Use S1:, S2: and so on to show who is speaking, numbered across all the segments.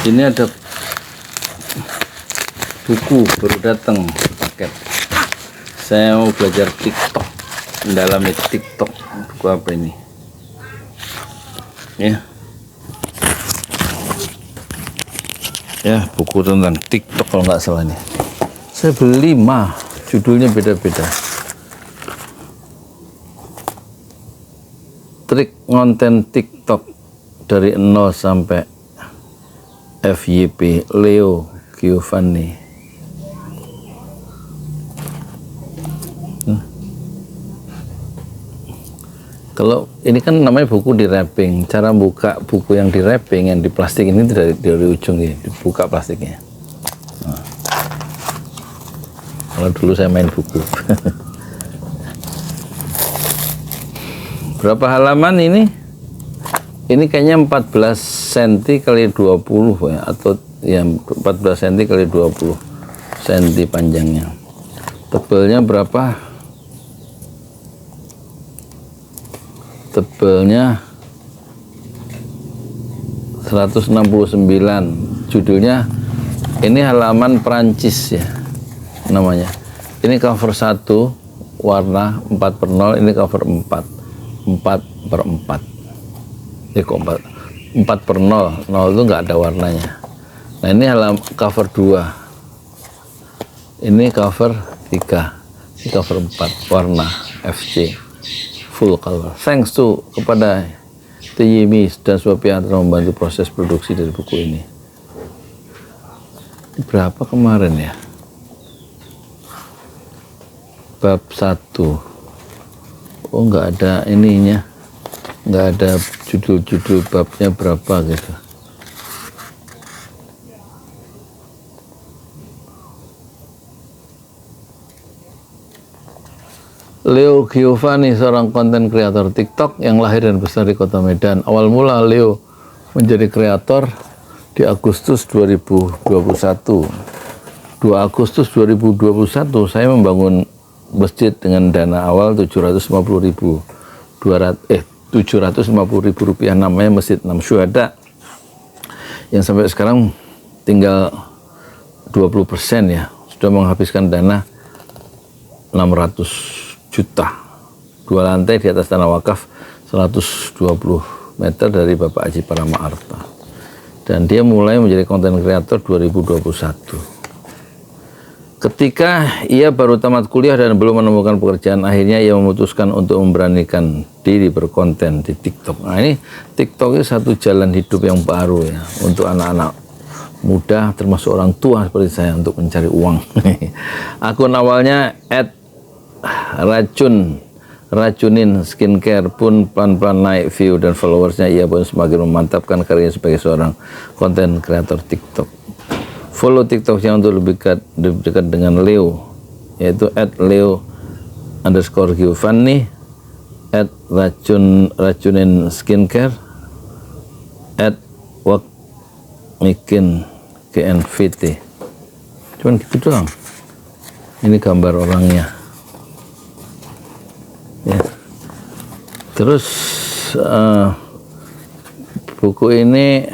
S1: Ini ada buku baru datang paket. Saya mau belajar TikTok, mendalami TikTok. Buku apa ini? Ya, buku tentang TikTok kalau nggak salah ini. Saya beli 5, judulnya beda-beda. Trik konten TikTok dari 0 sampai FYP, Leo Giovanni. Kalau ini kan namanya buku di wrapping, cara buka buku yang di wrapping, yang di plastik ini dari ujung ini, dibuka plastiknya. Nah. Kalau dulu saya main buku. Berapa halaman ini? Ini kayaknya 14 cm kali 20 ya, atau ya 14 cm kali 20 cm panjangnya. Tebelnya berapa? Tebelnya 169. Judulnya ini halaman Perancis ya namanya. Ini cover 1 warna 4/0, ini cover 4/4. Ini kok 4/0, 0 itu nggak ada warnanya. Nah ini cover 2, ini cover 3, ini cover 4 warna FC full color. Thanks to kepada Tiyimi dan semua pihak telah membantu proses produksi dari buku ini. Berapa kemarin ya? Bab 1. Oh nggak ada ininya, nggak ada judul-judul babnya berapa gitu. Leo Giovanni, seorang konten kreator TikTok yang lahir dan besar di kota Medan. Awal mula Leo menjadi kreator di Agustus 2021. 2 Agustus 2021 saya membangun masjid dengan dana awal 750.000 rupiah, namanya Masjid 6 Syuhada, yang sampai sekarang tinggal 20% ya, sudah menghabiskan dana 600 juta. 2 lantai di atas tanah wakaf 120 meter dari Bapak Haji Parama Arta. Dan dia mulai menjadi konten kreator 2021. Ketika ia baru tamat kuliah dan belum menemukan pekerjaan, akhirnya ia memutuskan untuk memberanikan diri berkonten di TikTok. Nah ini TikTok itu satu jalan hidup yang baru ya untuk anak-anak muda termasuk orang tua seperti saya untuk mencari uang. Akun awalnya @racunin skincare pun pelan-pelan naik view dan followersnya. Ia pun semakin memantapkan karirnya sebagai seorang konten kreator TikTok. Follow TikToknya untuk lebih dekat dengan Leo, yaitu @Leo_Giovanni, @racunin skincare, @wakmikin GNVT. Cuman gitu doang. Ini gambar orangnya. Ya. Terus buku ini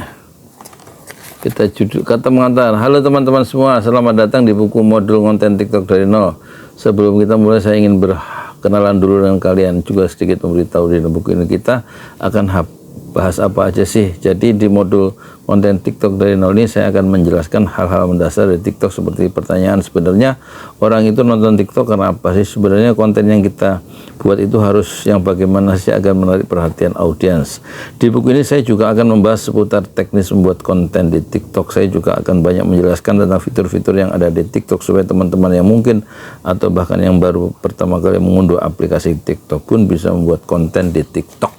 S1: kita judul kata mengantar. Halo teman-teman semua, selamat datang di buku modul konten TikTok dari nol. Sebelum kita mulai, saya ingin berkenalan dulu dengan kalian, juga sedikit memberitahu di buku ini kita akan bahas apa aja sih. Jadi di modul konten TikTok dari nol ini saya akan menjelaskan hal-hal mendasar dari TikTok, seperti pertanyaan sebenarnya orang itu nonton TikTok karena apa sih? Sebenarnya konten yang kita buat itu harus yang bagaimana sih agar menarik perhatian audiens. Di buku ini saya juga akan membahas seputar teknis membuat konten di TikTok. Saya juga akan banyak menjelaskan tentang fitur-fitur yang ada di TikTok supaya teman-teman yang mungkin atau bahkan yang baru pertama kali mengunduh aplikasi TikTok pun bisa membuat konten di TikTok.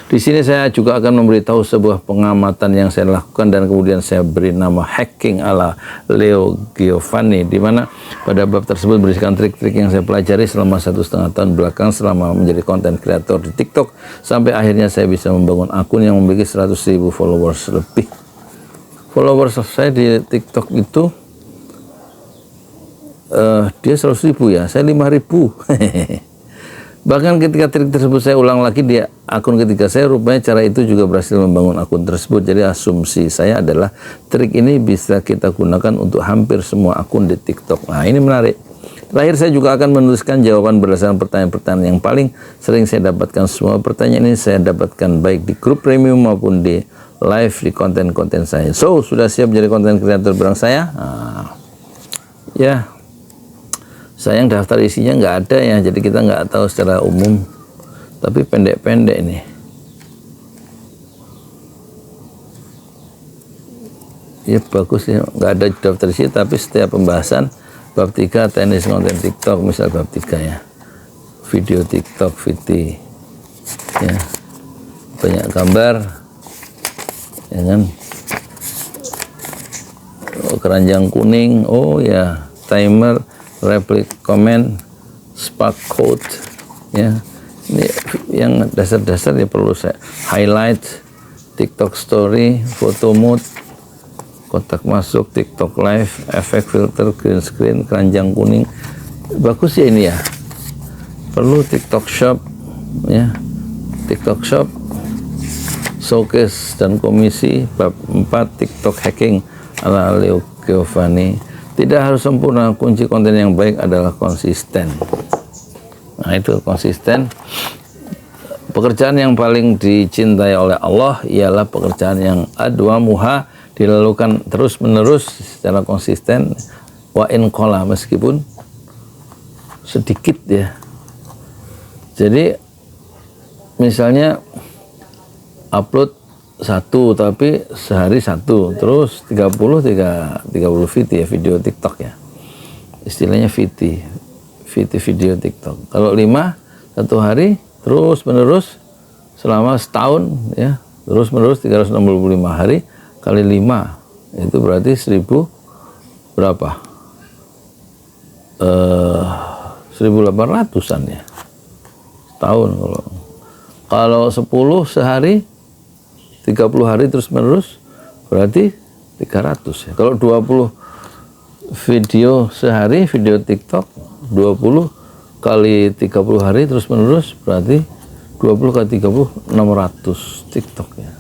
S1: Di sini saya juga akan memberitahu sebuah pengamatan yang saya lakukan dan kemudian saya beri nama hacking ala Leo Giovanni, di mana pada bab tersebut berisikan trik-trik yang saya pelajari selama 1,5 tahun belakang selama menjadi konten kreator di TikTok, sampai akhirnya saya bisa membangun akun yang memiliki 100.000 followers lebih. Followers saya di TikTok itu dia 100.000 ya, saya 5.000. Bahkan ketika trik tersebut saya ulang lagi di akun ketiga saya, rupanya cara itu juga berhasil membangun akun tersebut. Jadi asumsi saya adalah trik ini bisa kita gunakan untuk hampir semua akun di TikTok. Nah, ini menarik. Terakhir saya juga akan menuliskan jawaban berdasarkan pertanyaan-pertanyaan yang paling sering saya dapatkan. Semua pertanyaan ini saya dapatkan baik di grup premium maupun di live di konten-konten saya. So, sudah siap jadi konten kreator bareng saya? Nah, ya, sayang daftar isinya nggak ada ya, jadi kita nggak tahu secara umum. Tapi pendek-pendek ini. Ya bagus ya, nggak ada daftar isi, tapi setiap pembahasan bab 3 teknis konten TikTok, misal bab 3 ya, video TikTok, VT ya, banyak gambar ya kan, keranjang kuning, oh ya, timer, replik comment, spark code ya, ini yang dasar-dasar ya perlu saya highlight, TikTok story, photo mode, kotak masuk, TikTok live, efek filter, green screen, keranjang kuning, bagus ya ini ya. Perlu TikTok shop ya, TikTok shop, showcase dan komisi, bab 4 TikTok hacking ala Leo Giovanni. Tidak harus sempurna, kunci konten yang baik adalah konsisten. Nah itu konsisten. Pekerjaan yang paling dicintai oleh Allah ialah pekerjaan yang adwamuha, dilakukan terus menerus secara konsisten, wa in qala, meskipun sedikit ya. Jadi misalnya upload 1 tapi sehari 1, terus 30 VT ya, video TikTok ya, istilahnya VT video TikTok. Kalau 5 1 hari terus menerus selama setahun ya, terus menerus 365 hari kali 5 itu berarti 1000 berapa? 1800-an ya setahun. Kalau 10 sehari 30 hari terus menerus berarti 300 ya. Kalau 20 video sehari video TikTok, 20 kali 30 hari terus menerus berarti 20 kali 30 600 TikTok ya.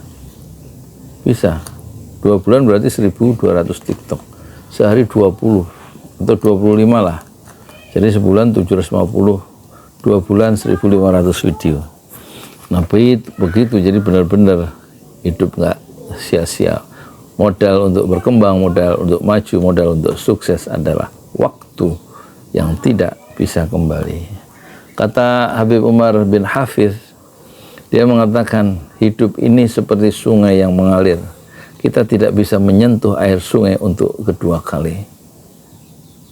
S1: Bisa 2 bulan berarti 1200 TikTok, sehari 20 atau 25 lah, jadi sebulan 750, 2 bulan 1500 video. Nah begitu, jadi benar-benar hidup nggak sia-sia. Modal untuk berkembang, modal untuk maju, modal untuk sukses adalah waktu yang tidak bisa kembali. Kata Habib Umar bin Hafiz, dia mengatakan hidup ini seperti sungai yang mengalir. Kita tidak bisa menyentuh air sungai untuk kedua kali.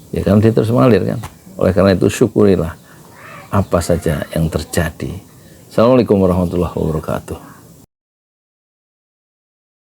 S1: Ya kan, dia terus mengalir kan. Oleh karena itu syukurilah apa saja yang terjadi. Assalamualaikum warahmatullahi wabarakatuh.